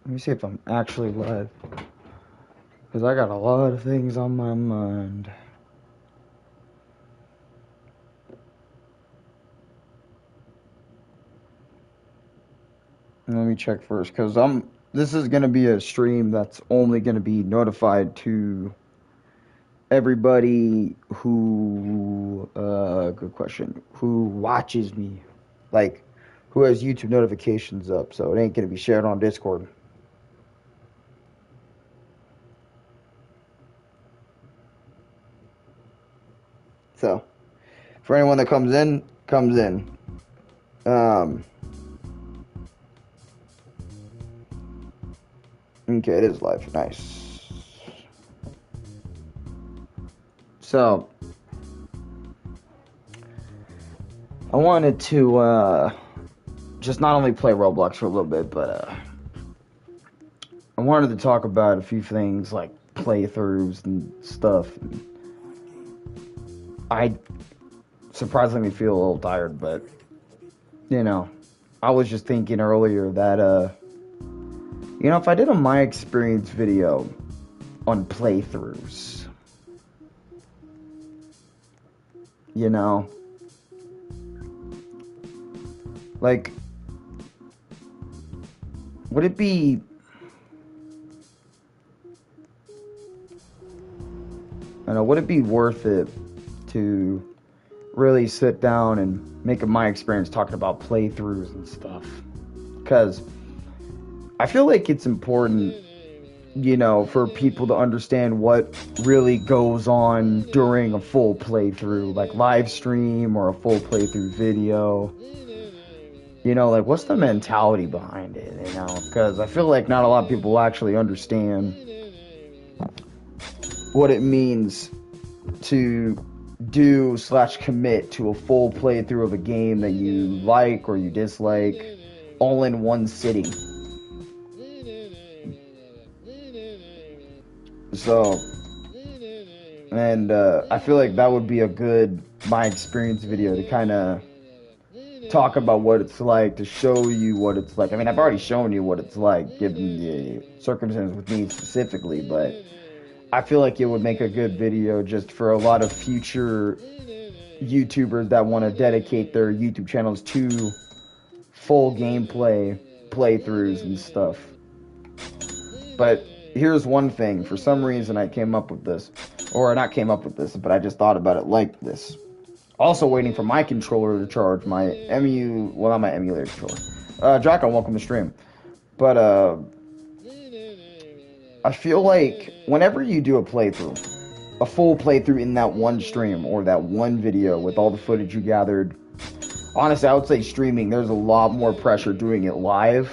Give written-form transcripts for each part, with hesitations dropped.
Let me see if I'm actually live. Because I got a lot of things on my mind. Let me check first, because this is going to be a stream that's only going to be notified to everybody who, good question, who watches me. Like, who has YouTube notifications up, so it ain't going to be shared on Discord. So, for anyone that comes in, comes in. Okay, it is live. Nice. So, I wanted to just not only play Roblox for a little bit, but I wanted to talk about a few things like playthroughs and stuff. I surprisingly feel a little tired, but you know, I was just thinking earlier that you know, if I did a my experience video on playthroughs, you know, like, would it be, I know, would it be worth it to really sit down and make a my experience talking about playthroughs and stuff? Because I feel like it's important, you know, for people to understand what really goes on during a full playthrough, like live stream or a full playthrough video. You know, like, what's the mentality behind it, you know? Because I feel like not a lot of people actually understand what it means to do/commit to a full playthrough of a game that you like or you dislike all in one sitting. So, and I feel like that would be a good my experience video to kind of talk about what it's like, to show you what it's like. I mean, I've already shown you what it's like given the circumstances with me specifically, but I feel like it would make a good video just for a lot of future YouTubers that want to dedicate their YouTube channels to full gameplay playthroughs and stuff. But here's one thing. For some reason, I came up with this. Or not came up with this, but I just thought about it like this. Also waiting for my controller to charge, my well, not my emulator controller. Draco, welcome to stream. But, I feel like whenever you do a playthrough, a full playthrough in that one stream or that one video with all the footage you gathered, honestly, I would say streaming, there's a lot more pressure doing it live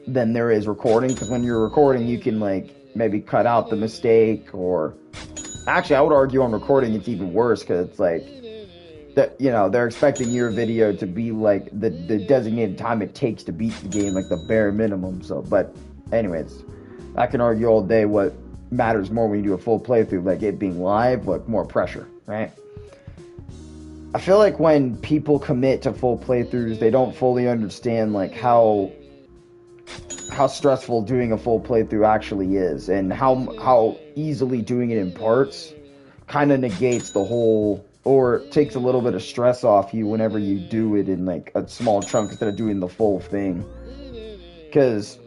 than there is recording, because when you're recording, you can, like, maybe cut out the mistake, or actually, I would argue on recording it's even worse, because it's like, that, you know, they're expecting your video to be like the designated time it takes to beat the game, like the bare minimum. So, but anyways, I can argue all day what matters more when you do a full playthrough, like it being live, like more pressure, right? I feel like when people commit to full playthroughs, they don't fully understand like how stressful doing a full playthrough actually is, and how easily doing it in parts kind of negates the whole, or takes a little bit of stress off you whenever you do it in like a small chunk instead of doing the full thing. Because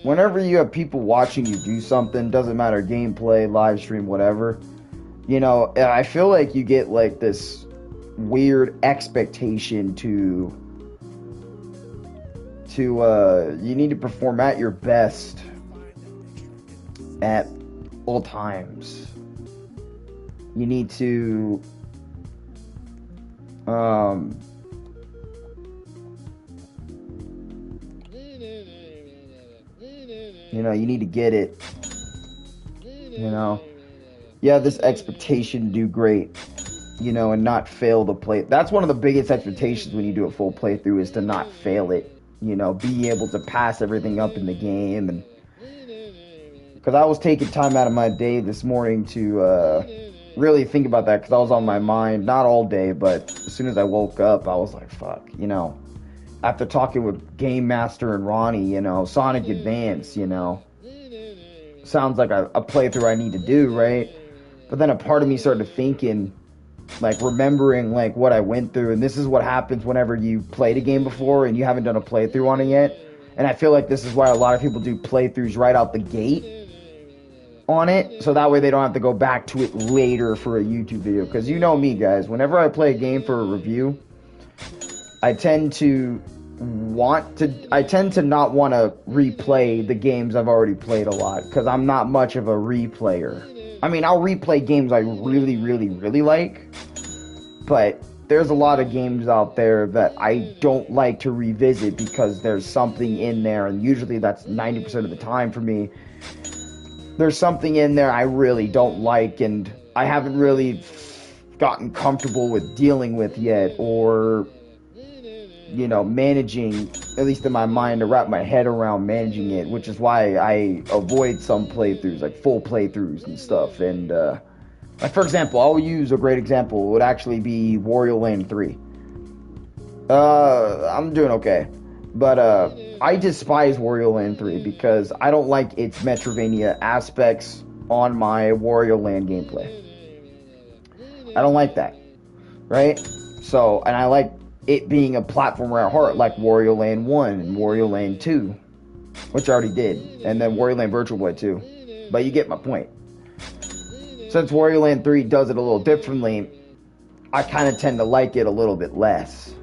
whenever you have people watching you do something, doesn't matter, gameplay, live stream, whatever, you know, I feel like you get like this weird expectation to you need to perform at your best at all times. You need to you know, you need to get it, you know, you have this expectation to do great, you know, and not fail the play. That's one of the biggest expectations when you do a full playthrough, is to not fail it, you know, be able to pass everything up in the game. And because I was taking time out of my day this morning to really think about that, because I was on my mind, not all day, but as soon as I woke up, I was like, fuck, you know, after talking with Game Master and Ronnie, you know, Sonic Advance, you know, sounds like a playthrough I need to do, right? But then a part of me started thinking, like, remembering, like, what I went through, and this is what happens whenever you played a game before and you haven't done a playthrough on it yet. And I feel like this is why a lot of people do playthroughs right out the gate on it, so that way they don't have to go back to it later for a YouTube video. Because you know me, guys, whenever I play a game for a review, I tend to not want to replay the games I've already played a lot, because I'm not much of a replayer. I mean, I'll replay games I really, really, really like, but there's a lot of games out there that I don't like to revisit because there's something in there, and usually that's 90% of the time for me. There's something in there I really don't like, and I haven't really gotten comfortable with dealing with yet, or, you know, managing, at least in my mind, to wrap my head around managing it, which is why I avoid some playthroughs, like full playthroughs and stuff. And, like, for example, I'll use a great example. It would actually be Wario Land 3. I'm doing okay. But, I despise Wario Land 3 because I don't like its Metroidvania aspects on my Wario Land gameplay. I don't like that, right? So, and I like it being a platformer at heart, like Wario Land 1 and Wario Land 2, which I already did, and then Wario Land Virtual Boy 2. But you get my point. Since Wario Land 3 does it a little differently, I kind of tend to like it a little bit less,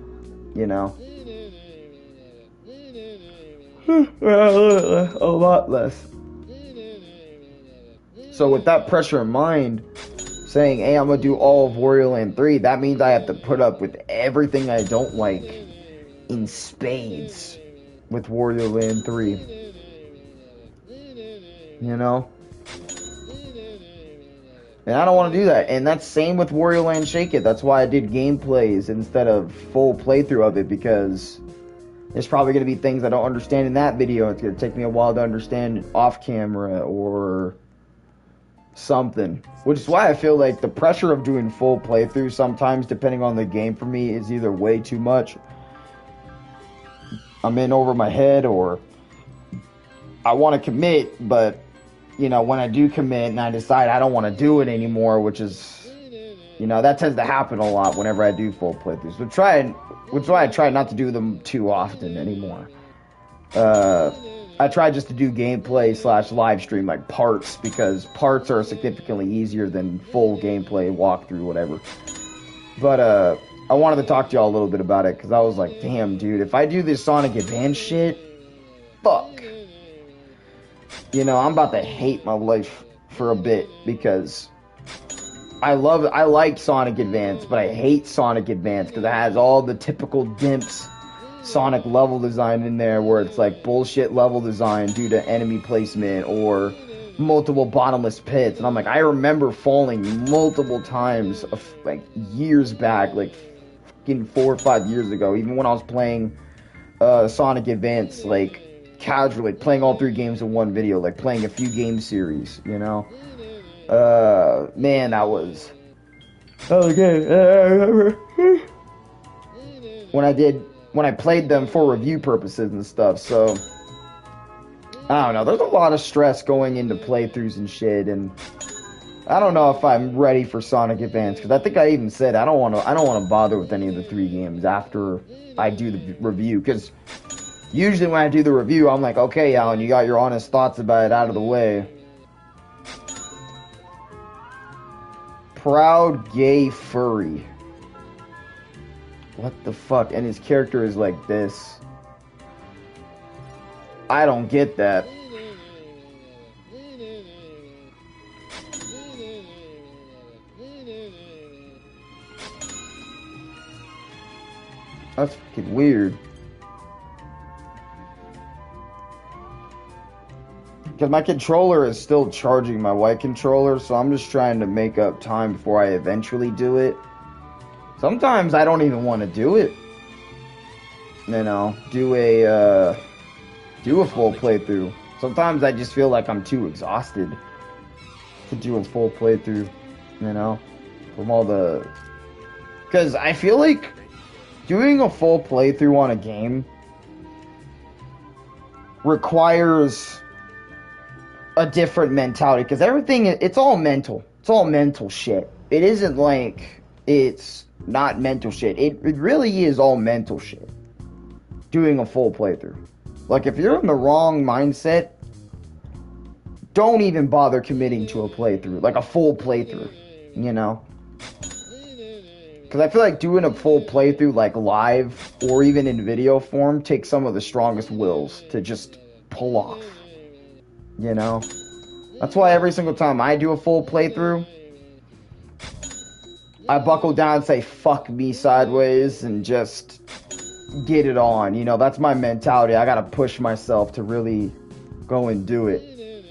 you know? A lot less. So with that pressure in mind, saying, hey, I'm gonna do all of Wario Land 3, that means I have to put up with everything I don't like in spades with Wario Land 3. You know? And I don't want to do that. And that's same with Wario Land Shake It. That's why I did gameplays instead of full playthrough of it, because there's probably going to be things I don't understand in that video. It's going to take me a while to understand off camera or something. Which is why I feel like the pressure of doing full playthroughs sometimes, depending on the game for me, is either way too much. I'm in over my head, or I want to commit, but, you know, when I do commit and I decide I don't want to do it anymore, which is, you know, that tends to happen a lot whenever I do full playthroughs. Which is why I try not to do them too often anymore. I try just to do gameplay / live stream, like parts, because parts are significantly easier than full gameplay, walkthrough, whatever. But I wanted to talk to y'all a little bit about it, because I was like, damn, dude, if I do this Sonic Advance shit, fuck. You know, I'm about to hate my life for a bit, because I like Sonic Advance, but I hate Sonic Advance because it has all the typical dimps Sonic level design in there, where it's like bullshit level design due to enemy placement or multiple bottomless pits. And I'm like, I remember falling multiple times like years back, like fucking 4 or 5 years ago, even when I was playing Sonic Advance, like casually, playing all 3 games in one video, like playing a few game series, you know? Man, that was okay. When I played them for review purposes and stuff, so I don't know, there's a lot of stress going into playthroughs and shit, and I don't know if I'm ready for Sonic Advance, because I think I even said I don't want to bother with any of the 3 games after I do the review, because usually when I do the review, I'm like, okay, Alan, you got your honest thoughts about it out of the way. Proud gay furry. What the fuck? And his character is like this. I don't get that. That's fucking weird. Because my controller is still charging, my white controller, so I'm just trying to make up time before I eventually do it. Sometimes I don't even want to do it. You know, do a full playthrough. Sometimes I just feel like I'm too exhausted to do a full playthrough, you know, from all the... Because I feel like doing a full playthrough on a game requires a different mentality, because everything, it's all mental. It's all mental shit. It isn't like it's not mental shit. It really is all mental shit. Doing a full playthrough. Like, if you're in the wrong mindset, don't even bother committing to a playthrough. Like, a full playthrough. You know? Because I feel like doing a full playthrough, like, live, or even in video form, takes some of the strongest wills to just pull off. You know? That's why every single time I do a full playthrough, I buckle down and say, fuck me sideways, and just get it on. You know, that's my mentality. I gotta push myself to really go and do it.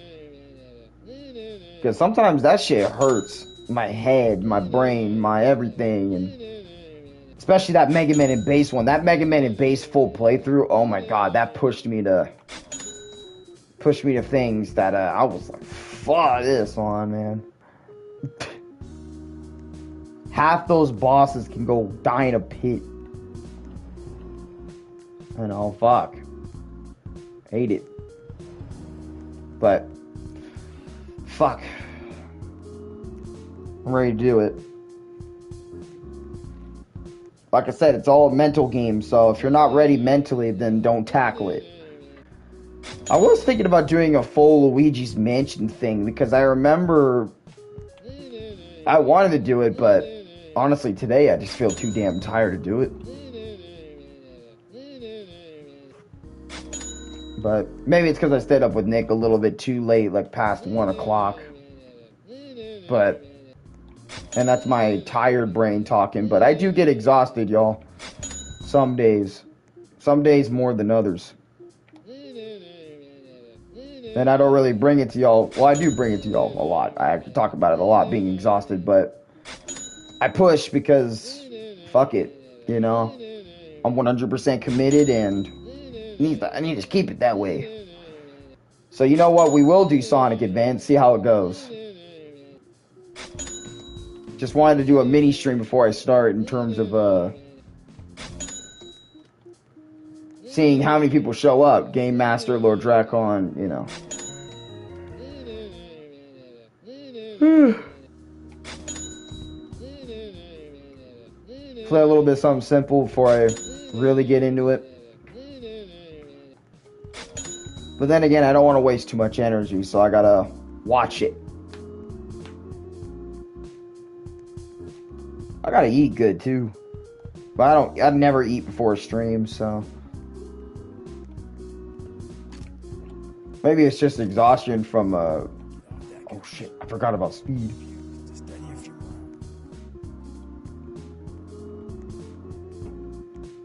Because sometimes that shit hurts. My head, my brain, my everything. And especially that Mega Man and Bass one. That Mega Man and Bass full playthrough, oh my god, that pushed me to things that I was like, fuck this one, man. Half those bosses can go die in a pit. You know, fuck. Hate it. But, fuck. I'm ready to do it. Like I said, it's all a mental game, so if you're not ready mentally, then don't tackle it. I was thinking about doing a full Luigi's Mansion thing, because I remember I wanted to do it, but honestly, today I just feel too damn tired to do it. But maybe it's because I stayed up with Nick a little bit too late, like past 1 o'clock. But, and that's my tired brain talking, but I do get exhausted, y'all. Some days. Some days more than others. And I don't really bring it to y'all. Well, I do bring it to y'all a lot. I actually talk about it a lot, being exhausted, but I push because, fuck it, you know? I'm 100% committed, and I need to keep it that way. So you know what? We will do Sonic Advance, see how it goes. Just wanted to do a mini stream before I start in terms of seeing how many people show up. Game Master, Lord Dracon, you know. Play a little bit of something simple before I really get into it. But then again, I don't want to waste too much energy, so I gotta watch it. I gotta eat good too. But I'd never eat before a stream, so maybe it's just exhaustion from oh shit, I forgot about speed.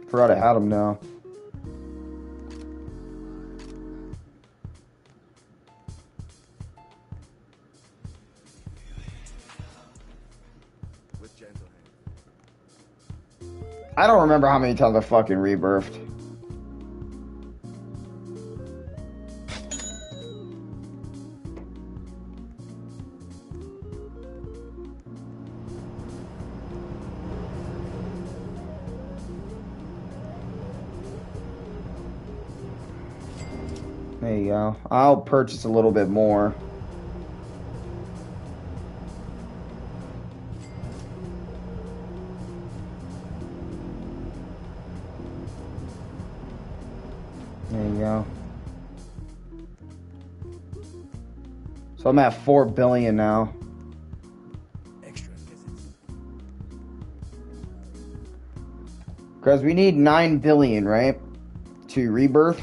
Forgot I had him now. I don't remember how many times I fucking rebirthed. There you go. I'll purchase a little bit more. There you go. So I'm at 4 billion now. Because we need 9 billion, right? To rebirth.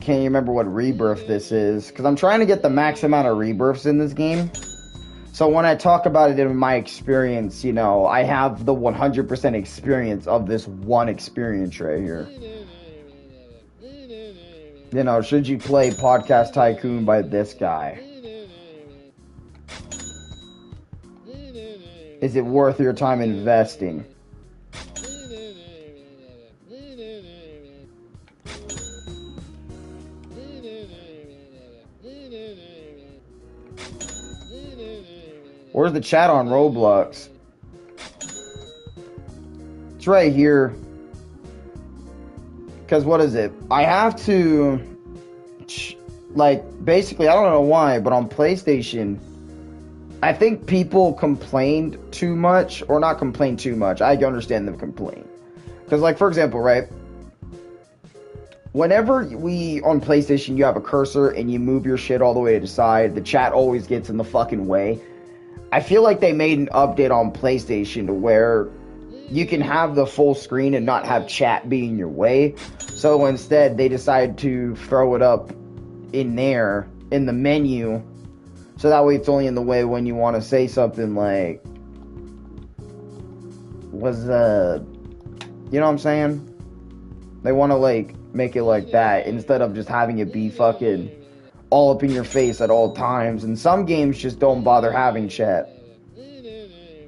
Can't remember what rebirth this is. Because I'm trying to get the max amount of rebirths in this game. So when I talk about it in my experience, you know, I have the 100% experience of this one experience right here. You know, should you play Podcast Tycoon by this guy? Is it worth your time investing? Where's the chat on Roblox? It's right here. Because what is it? I have to, like, basically, I don't know why, but on PlayStation, I think people complained too much, or not complained too much. I understand them complain. Because, like, for example, right? Whenever on PlayStation, you have a cursor and you move your shit all the way to the side, the chat always gets in the fucking way. I feel like they made an update on PlayStation to where you can have the full screen and not have chat be in your way. So instead, they decided to throw it up in there, in the menu, so that way it's only in the way when you want to say something like, you know what I'm saying? They want to, like, make it like that, instead of just having it be fucking all up in your face at all times. And some games just don't bother having chat.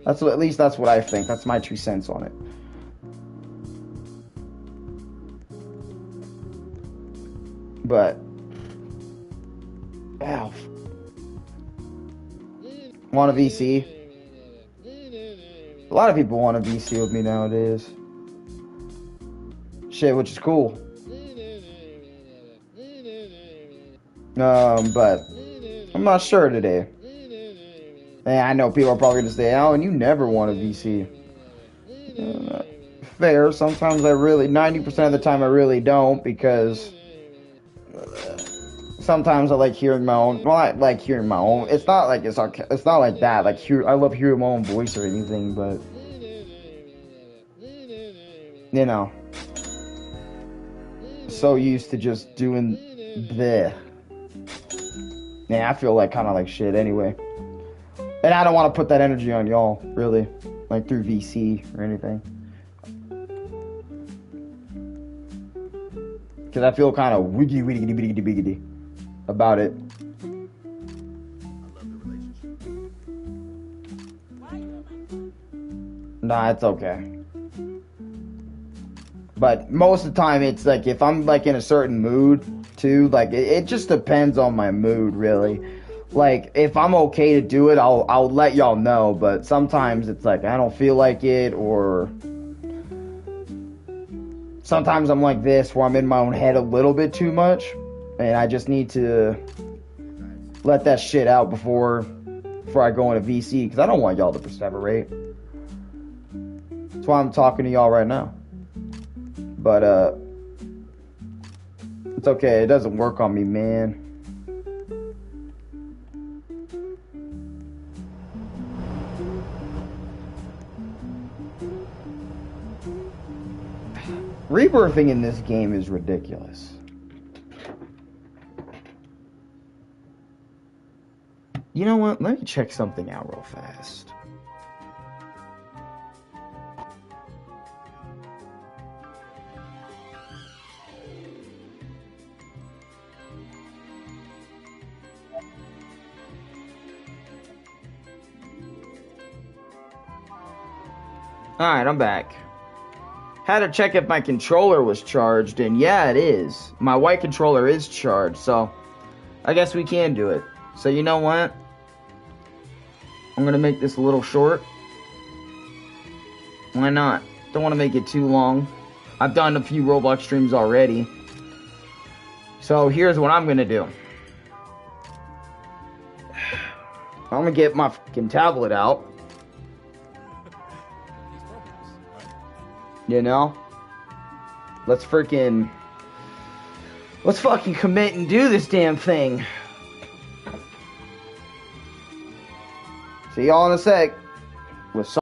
At least that's what I think. That's my 2 cents on it. But, ow. Want a VC? A lot of people want a VC with me nowadays. Shit, which is cool. But I'm not sure today. And I know people are probably gonna say, "Oh, and you never want a VC." Fair. Sometimes I really, 90% of the time I really don't, because sometimes I like hearing my own. Well, I like hearing my own. It's not like it's not like that. Like I love hearing my own voice or anything, but you know, so used to just doing the. Yeah, I feel like kind of like shit anyway. And I don't want to put that energy on y'all, really. Like through VC or anything. Because I feel kind of wiggity about it. Nah, it's okay. But most of the time, it's like, if I'm like in a certain mood, too, like, it just depends on my mood, really. Like, if I'm okay to do it, I'll let y'all know, but sometimes it's like, I don't feel like it, or sometimes I'm like this, where I'm in my own head a little bit too much, and I just need to let that shit out before I go into VC, because I don't want y'all to perseverate. That's why I'm talking to y'all right now. But, it's okay, it doesn't work on me, man. Rebirthing in this game is ridiculous. You know what? Let me check something out real fast. Alright, I'm back. Had to check if my controller was charged, and yeah, it is. My white controller is charged, so I guess we can do it. So you know what? I'm gonna make this a little short. Why not? Don't want to make it too long. I've done a few Roblox streams already. So here's what I'm gonna do. I'm gonna get my fucking tablet out. You know? Let's fucking commit and do this damn thing. See y'all in a sec. With some